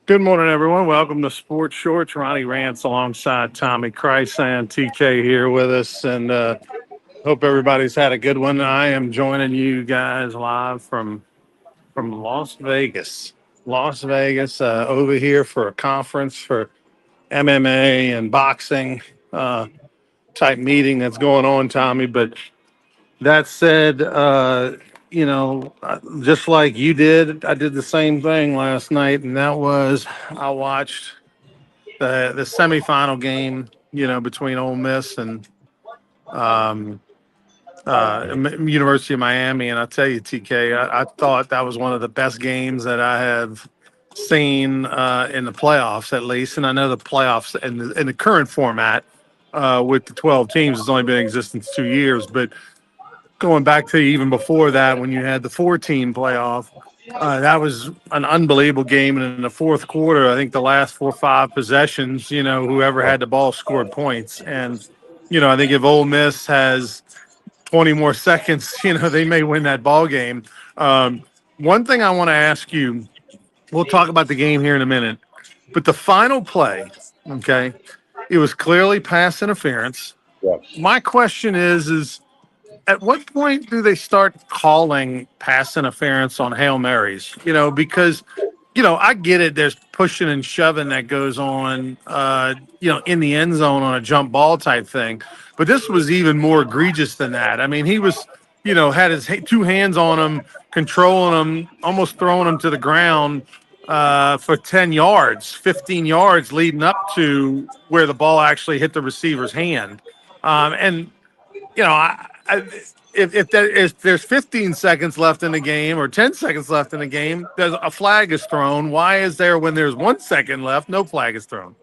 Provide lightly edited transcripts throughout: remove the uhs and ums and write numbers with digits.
Good morning, everyone. Welcome to Sports Shorts. Ronnie Rantz alongside Tommy Krysan, TK here with us, and hope everybody's had a good one. I am joining you guys live from Las Vegas. Las Vegas, over here for a conference for MMA and boxing type meeting that's going on, Tommy. But that said, just like you did, I did the same thing last night, and that was I watched the semifinal game, between Ole Miss and um, University of Miami. And I'll tell you, TK, I thought that was one of the best games that I have seen in the playoffs, at least. And I know the playoffs in the current format with the 12 teams has only been in existence 2 years, but going back to even before that, when you had the 14 playoff, that was an unbelievable game. And in the fourth quarter, I think the last 4 or 5 possessions, whoever had the ball scored points. And, I think if Ole Miss has 20 more seconds, they may win that ball game. One thing I want to ask you, we'll talk about the game here in a minute, but the final play, okay, it was clearly pass interference. Yes. My question is at what point do they start calling pass interference on Hail Marys? Because, I get it. There's pushing and shoving that goes on, in the end zone on a jump ball type thing. But this was even more egregious than that. I mean, he was, had his two hands on him, controlling him, almost throwing him to the ground for 10 yards, 15 yards leading up to where the ball actually hit the receiver's hand. And if there's 15 seconds left in the game or 10 seconds left in the game, there's a flag is thrown. Why is there, when there's 1 second left, no flag is thrown?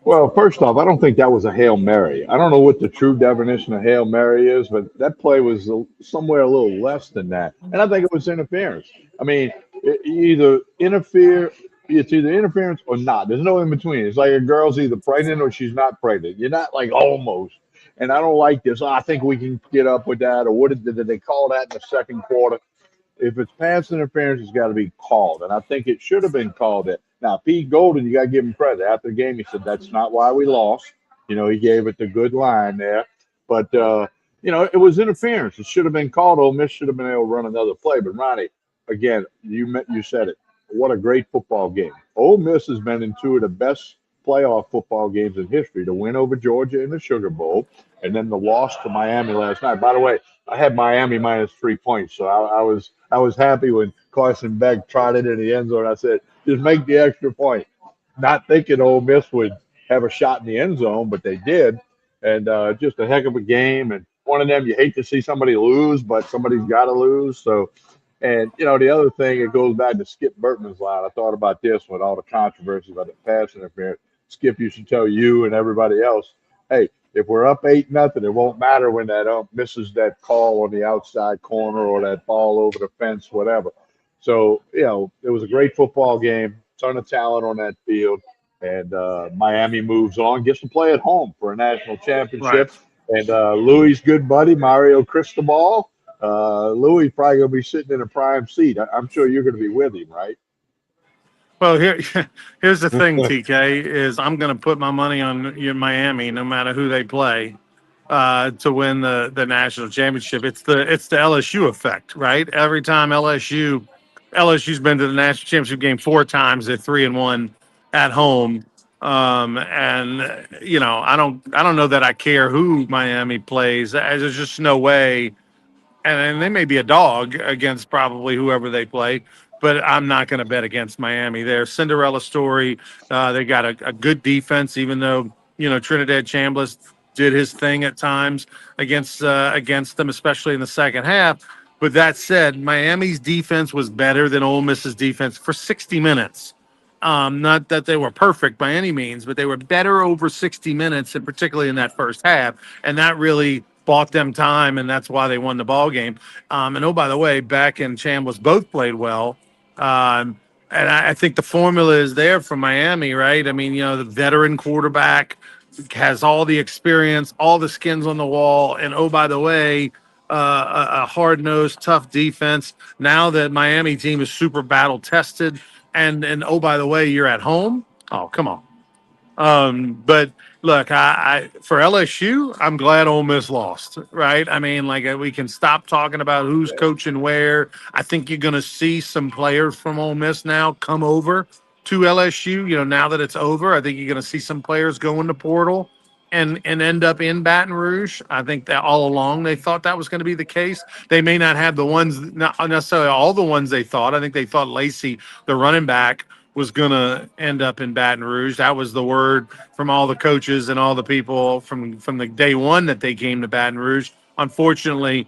Well, first off, I don't think that was a Hail Mary. I don't know what the true definition of Hail Mary is, but that play was somewhere a little less than that. And I think it was interference. I mean, it's either interference or not. There's no in between. It's like a girl's either pregnant or she's not pregnant. You're not like almost. And I don't like this. I think we can get up with that. Or did they call that in the second quarter? If it's pass interference, it's got to be called. And I think it should have been called it. Now, Pete Golden, you got to give him credit. After the game, he said, that's not why we lost. He gave it the good line there. But, it was interference. It should have been called. Ole Miss should have been able to run another play. But, Ronnie, again, you said it. What a great football game. Ole Miss has been in two of the best playoff football games in history. The win over Georgia in the Sugar Bowl and then the loss to Miami last night. By the way, I had Miami minus 3 points, so I was happy when Carson Beck trotted in the end zone. I said, just make the extra point. Not thinking Ole Miss would have a shot in the end zone, but they did. And just a heck of a game. And one of them, you hate to see somebody lose, but somebody's got to lose. So, and, the other thing, it goes back to Skip Bertman's line. I thought about this with all the controversy about the pass interference. Skip used to tell you and everybody else, hey, if we're up 8-0, it won't matter when that misses that call on the outside corner or that ball over the fence, whatever. So, it was a great football game, ton of talent on that field, and Miami moves on, gets to play at home for a national championship. Right. And Louis' good buddy, Mario Cristobal, Louis probably going to be sitting in a prime seat. I'm sure you're going to be with him, right? Well, here's the thing, TK, is I'm going to put my money on Miami no matter who they play to win the national championship. It's the LSU effect, right? Every time LSU's been to the national championship game 4 times, they're 3-1 at home. And I don't know that I care who Miami plays. There's just no way. And they may be a dog against probably whoever they play, but I'm not going to bet against Miami. They're a Cinderella story. They got a good defense, even though, Trinidad Chambliss did his thing at times against them, especially in the second half. But that said, Miami's defense was better than Ole Miss's defense for 60 minutes. Not that they were perfect by any means, but they were better over 60 minutes, and particularly in that first half. And that really bought them time, and that's why they won the ball game. And oh, by the way, Beck and Chambliss both played well. And I think the formula is there for Miami, right? I mean, the veteran quarterback has all the experience, all the skins on the wall. And oh, by the way, a hard-nosed, tough defense. Now that Miami team is super battle-tested, and oh, by the way, you're at home. Oh, come on. But look, I for LSU, I'm glad Ole Miss lost. Right? I mean, like we can stop talking about who's coaching where. I think you're going to see some players from Ole Miss now come over to LSU. You know, now that it's over, I think you're going to see some players go in the portal and end up in Baton Rouge. I think that all along they thought that was going to be the case. They may not have the ones, not necessarily all the ones they thought. I think they thought Lacey, the running back, was going to end up in Baton Rouge. That was the word from all the coaches and all the people from the day one that they came to Baton Rouge. Unfortunately,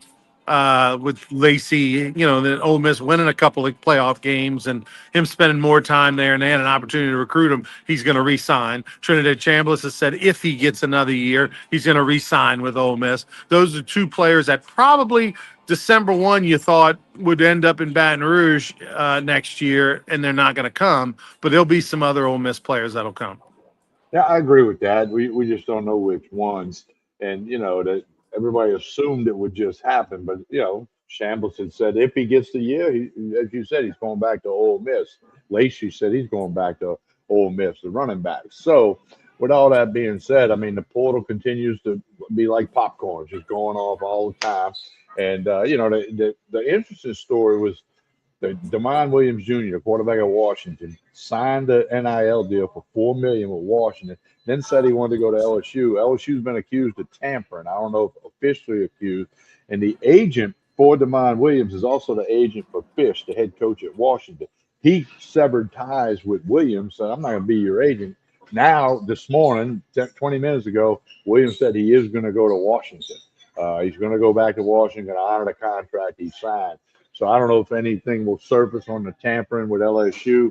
with Lacey, you know, the Ole Miss winning a couple of playoff games and him spending more time there, and they had an opportunity to recruit him, he's going to re-sign. Trinidad Chambliss has said if he gets another year, he's going to re-sign with Ole Miss. Those are two players that probably December 1 you thought would end up in Baton Rouge next year, and they're not going to come, but there'll be some other Ole Miss players that'll come. Yeah, I agree with that. We just don't know which ones, and that everybody assumed it would just happen. But Shambles had said if he gets the year, as you said, he's going back to Ole Miss. Lacey said he's going back to Ole Miss, the running back. So, with all that being said, I mean the portal continues to be like popcorn, just going off all the time. And the interesting story was Demond Williams Jr., the quarterback of Washington, signed the NIL deal for $4 million with Washington. Then said he wanted to go to LSU. LSU's been accused of tampering. I don't know if officially accused. And the agent for Demond Williams is also the agent for Fish, the head coach at Washington. He severed ties with Williams, said, "I'm not going to be your agent." Now, this morning, 20 minutes ago, Williams said he is going to go to Washington. He's going to go back to Washington, honor the contract he signed. So I don't know if anything will surface on the tampering with LSU.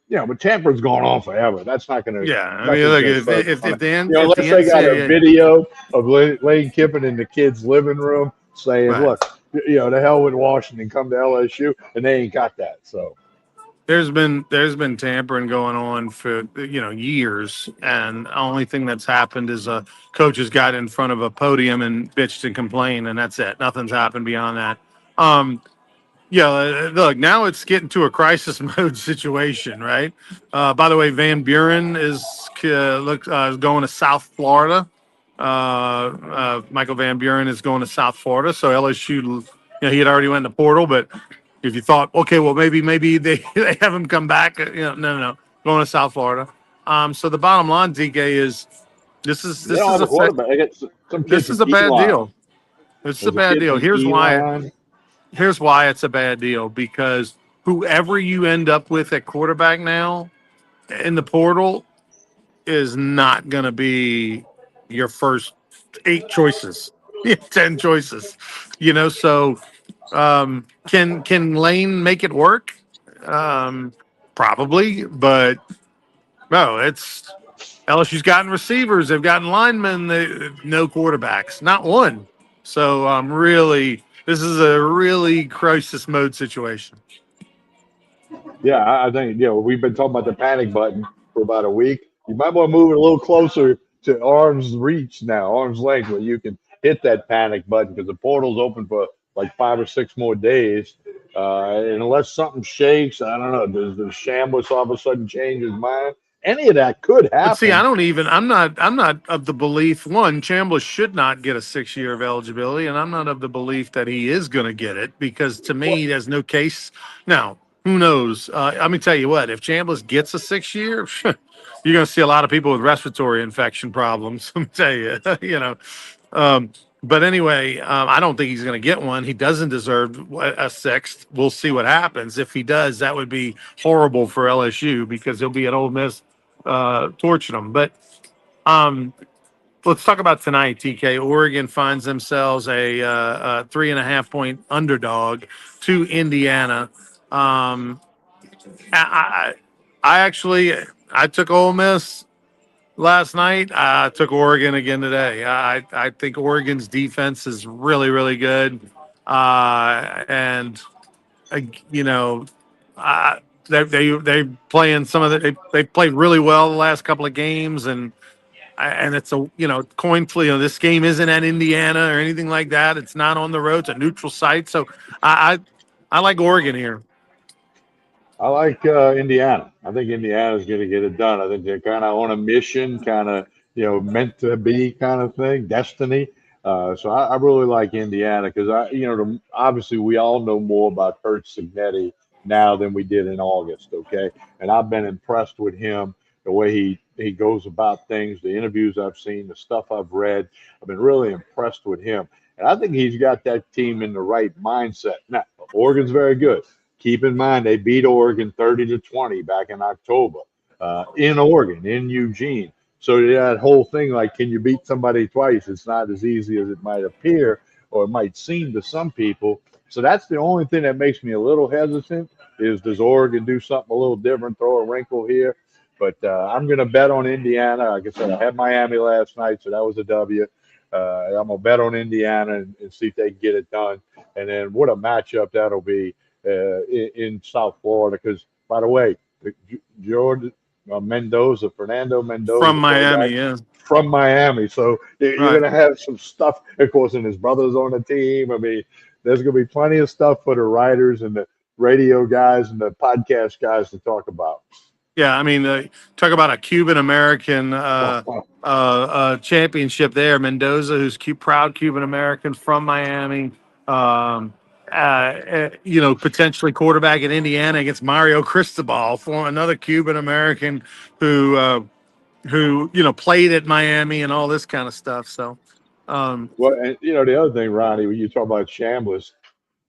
But tampering's going on forever. That's not going to. Yeah, I mean, look, if unless they got a video of Lane Kiffin in the kids' living room saying, right. "Look, the hell with Washington, come to LSU," and they ain't got that. So there's been tampering going on for years, and the only thing that's happened is a coach has got in front of a podium and bitched and complained, and that's it. Nothing's happened beyond that. Look, now it's getting to a crisis mode situation, right? By the way, Van Buren is going to South Florida. Michael Van Buren is going to South Florida, so LSU, he had already went in the portal, but if you thought, okay, well, maybe they have him come back, no, going to South Florida. So the bottom line, DK, is this is a quarterback. I got some this is a bad deal. This is a bad deal. Here's why it's a bad deal, because whoever you end up with at quarterback now in the portal is not going to be your first 8 choices, 10 choices, so can Lane make it work? Probably, but no, it's LSU's gotten receivers, they've gotten linemen, no quarterbacks, not one. So this is a really crisis mode situation. Yeah, I think we've been talking about the panic button for about a week. You might want to move it a little closer to arm's reach now, arm's length, where you can hit that panic button, because the portal's open for like 5 or 6 more days. And unless something shakes, I don't know. Does the Chambliss all of a sudden change his mind? Any of that could happen. But see, I'm not of the belief, one, Chambliss should not get a 6-year of eligibility, and I'm not of the belief that he is going to get it, because to me, there's no case. Now, who knows? Let me tell you what, if Chambliss gets a 6-year, you're going to see a lot of people with respiratory infection problems. Let me tell you, but anyway, I don't think he's going to get one. He doesn't deserve a 6th. We'll see what happens. If he does, that would be horrible for LSU, because he'll be at Ole Miss torching them. But let's talk about tonight, TK. Oregon finds themselves a 3.5-point underdog to Indiana. I took Ole Miss last night. I took Oregon again today. I think Oregon's defense is really, really good. And they playing they played really well the last couple of games, and and it's a coin flip. This game isn't at Indiana or anything like that. It's not on the road. It's a neutral site. So I like Oregon here. I like Indiana. I think Indiana's going to get it done. I think they're kind of on a mission, kind of meant to be kind of thing, destiny. So I really like Indiana because obviously we all know more about Hurt Signetti now than we did in August. Okay, and I've been impressed with him, the way he goes about things, the interviews I've seen, the stuff I've read. I've been really impressed with him, and I think he's got that team in the right mindset. Now, Oregon's very good. Keep in mind they beat Oregon 30-20 back in October in Oregon, in Eugene. So that whole thing, like, can you beat somebody twice? It's not as easy as it might appear, or it might seem to some people. So that's the only thing that makes me a little hesitant is, does Oregon do something a little different, throw a wrinkle here? But I'm going to bet on Indiana. Like I said, I had Miami last night, so that was a W. I'm going to bet on Indiana and see if they can get it done. And then what a matchup that'll be in South Florida. Because, by the way, George Fernando Mendoza From Miami, yeah. From Miami. So you're Right. going to have some stuff, of course, and his brother's on the team. I mean, there's going to be plenty of stuff for the writers and the radio guys and the podcast guys to talk about. Yeah, I mean, talk about a Cuban American championship there. Mendoza, who's proud Cuban American from Miami. Potentially quarterback in Indiana against Mario Cristobal, for another Cuban American who played at Miami and all this kind of stuff. So, well, and the other thing, Ronnie, when you talk about Chambliss,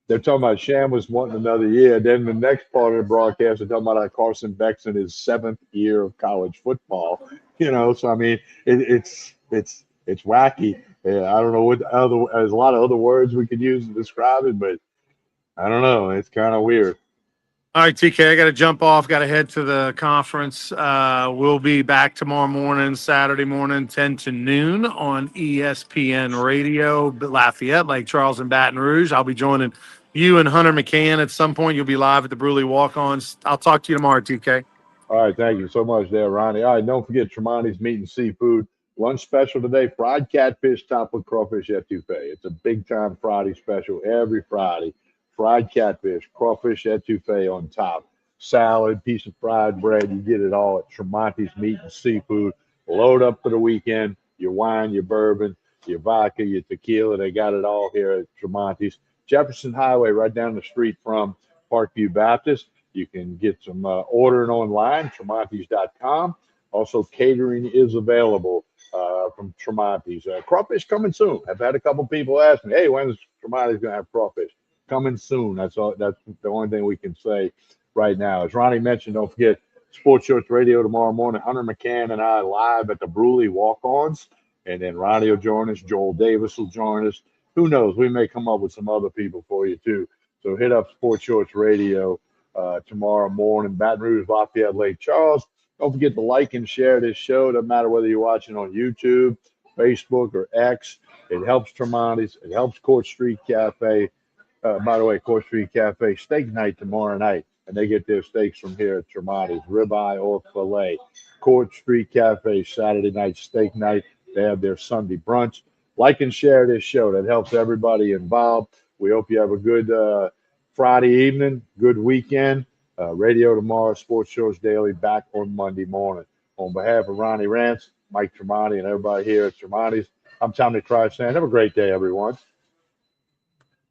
they're talking about Chambliss wanting another year. Then the next part of the broadcast, they're talking about Carson Beck's in his 7th year of college football. So I mean, it's wacky. I don't know there's a lot of other words we could use to describe it, but I don't know. It's kind of weird. All right, TK, I got to jump off. Got to head to the conference. We'll be back tomorrow morning, Saturday morning, 10 to noon on ESPN Radio, Lafayette, Lake Charles, and Baton Rouge. I'll be joining you and Hunter McCann at some point. You'll be live at the Bruley Walk-Ons. I'll talk to you tomorrow, TK. All right, thank you so much there, Ronnie. All right, don't forget Tremonti's Meat and Seafood. Lunch special today, fried catfish topped with crawfish etouffee. It's a big-time Friday special every Friday. Fried catfish, crawfish etouffee on top, salad, piece of fried bread. You get it all at Tremonti's Meat and Seafood. Load up for the weekend. Your wine, your bourbon, your vodka, your tequila. They got it all here at Tremonti's. Jefferson Highway, right down the street from Parkview Baptist. You can get some ordering online, Tremonti's.com. Also, catering is available from Tremonti's. Crawfish coming soon. I've had a couple people ask me, hey, when's Tremonti's going to have crawfish? Coming soon. That's all. That's the only thing we can say right now. As Ronnie mentioned, don't forget Sports Church Radio tomorrow morning. Hunter McCann and I live at the Bruley Walk-Ons. And then Ronnie will join us. Joel Davis will join us. Who knows? We may come up with some other people for you, too. So hit up Sports Church Radio tomorrow morning. Baton Rouge, Lafayette, Lake Charles. Don't forget to like and share this show. Doesn't matter whether you're watching on YouTube, Facebook, or X. It helps Tremonti's. It helps Court Street Cafe. By the way, Court Street Cafe steak night tomorrow night, and they get their steaks from here at Tremonti's, ribeye or filet. Court Street Cafe Saturday night steak night. They have their Sunday brunch. Like and share this show. That helps everybody involved. We hope you have a good Friday evening, good weekend. Radio tomorrow, Sports Shows Daily, back on Monday morning. On behalf of Ronnie Rantz, Mike Tremonti, and everybody here at Tremonti's, I'm Tommy Krysan. Have a great day, everyone.